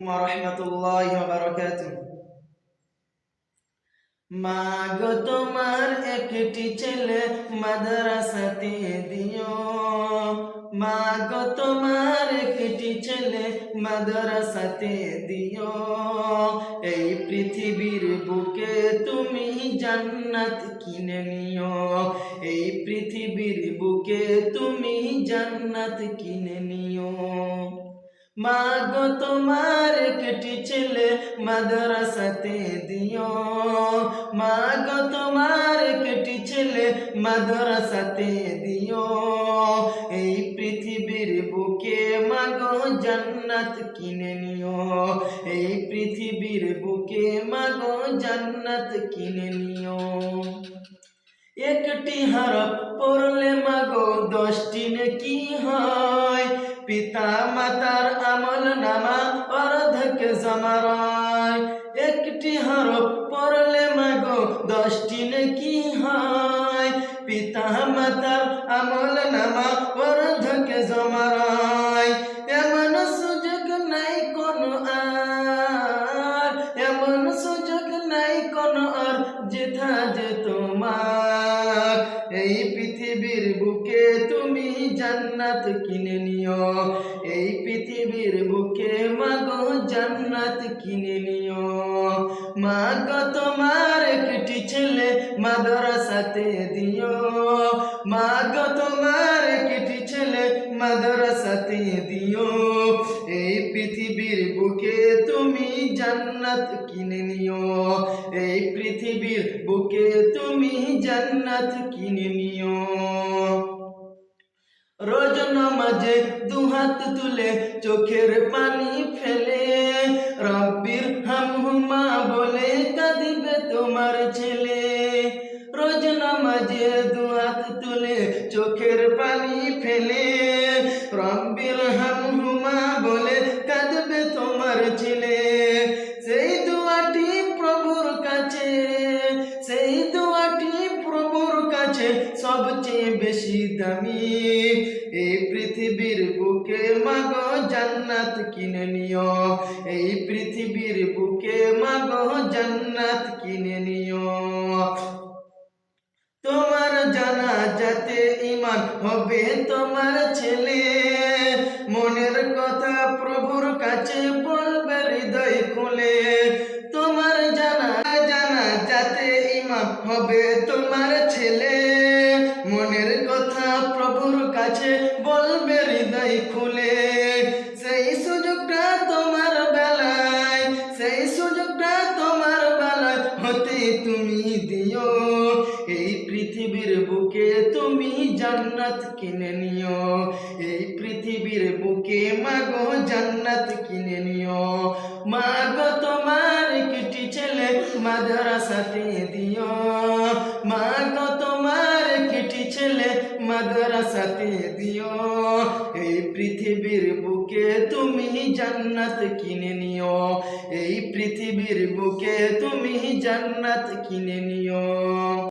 ওয়া বারাকাতুহু। মা গো তোমার একটি ছেলে মাদ্রাসাতে দিও। মা গো তোমার একটি ছেলে মাদ্রাসাতে দিও। এই পৃথিবীর বুকে তুমি জান্নাত কিনে নিও। এই পৃথিবীর বুকে তুমি জান্নাত কিনে নিও। মা গো তোমার একটি ছেলে মাদ্রাসাতে দিও। মা গো তোমার একটি ছেলে মাদ্রাসাতে দিও। এই পৃথিবীর বুকে মা গো জান্নাত কিনে নিও। এই পৃথিবীর বুকে মা গো জান্নাত কিনে নিও। একটি হরফ পড়লে মাগো 10টি নেকি হয়। পিতা মাতার আমল নামা অর্ধেক জমারায়। একটি হরফ পড়লে মাগো 10টি নেকি হয়। পিতা মাতার আমল নামা অর্ধেক জমারায়। এমন সুযোগ নাই কোনো আর, এমন সুযোগ নাই কোনো আর যেথা যে তোমার। এই পৃথিবীর বুকে তুমি জান্নাত কিনে নিও। এই পৃথিবীর বুকে মাগো জান্নাত কিনে নিও। মা গো তোমার একটি ছেলে মাদ্রাসাতে দিও। মা গো তোমার একটি ছেলে মাদ্রাসাতে দিও। এই পৃথিবীর বুকে তুমি জান্নাত কিনে নিও। এই পৃথিবীর বুকে তুমি জান্নাত কিনে নিও। রোজ নামাজে দুহাত তুলে চোখের পানি ফেলে রব্বির হামহুমা বলে কাঁদিবে তোমার ছেলে। রোজ নামাজে দুহাত তুলে চোখের পানি ফেলে রব্বির হামহুমা বলে কাঁদবে তোমার ছেলে। সেই দুয়াটি প্রভুর কাছে, সেই দুয়াটি প্রভুর কাছে সবচেয়ে বেশি দামি। এই পৃথিবীর বুকে মাগো জান্নাত কিনে নিও। এই পৃথিবীর বুকে মাগো জান্নাত কিনে নিও। তোমার জানাজাতে ঈমান হবে তোমার ছেলে। মনের কথা প্রভুর কাছে বলবে হৃদয় খুলে। তোমার জানাজাতে ঈমান হবে তোমার ছেলে। মনের কথা প্রভুর কাছে বলবে হৃদয় খুলে। সেই সুযোগটা তোমার বেলায়, সেই সুযোগটা তোমার বেলায় হতে তুমি দিও। এই পৃথিবীর বুকে তুমি জান্নাত কিনে নিও। এই পৃথিবীর বুকে মাগো জান্নাত কিনে নিও। মাগো তোমার একটি ছেলে মাদ্রাসাতে দিও। মাগো তোমার একটি ছেলে মাদ্রাসাতে দিও। এই পৃথিবীর বুকে তুমি জান্নাত কিনে নিও। এই পৃথিবীর বুকে তুমি জান্নাত কিনে নিও।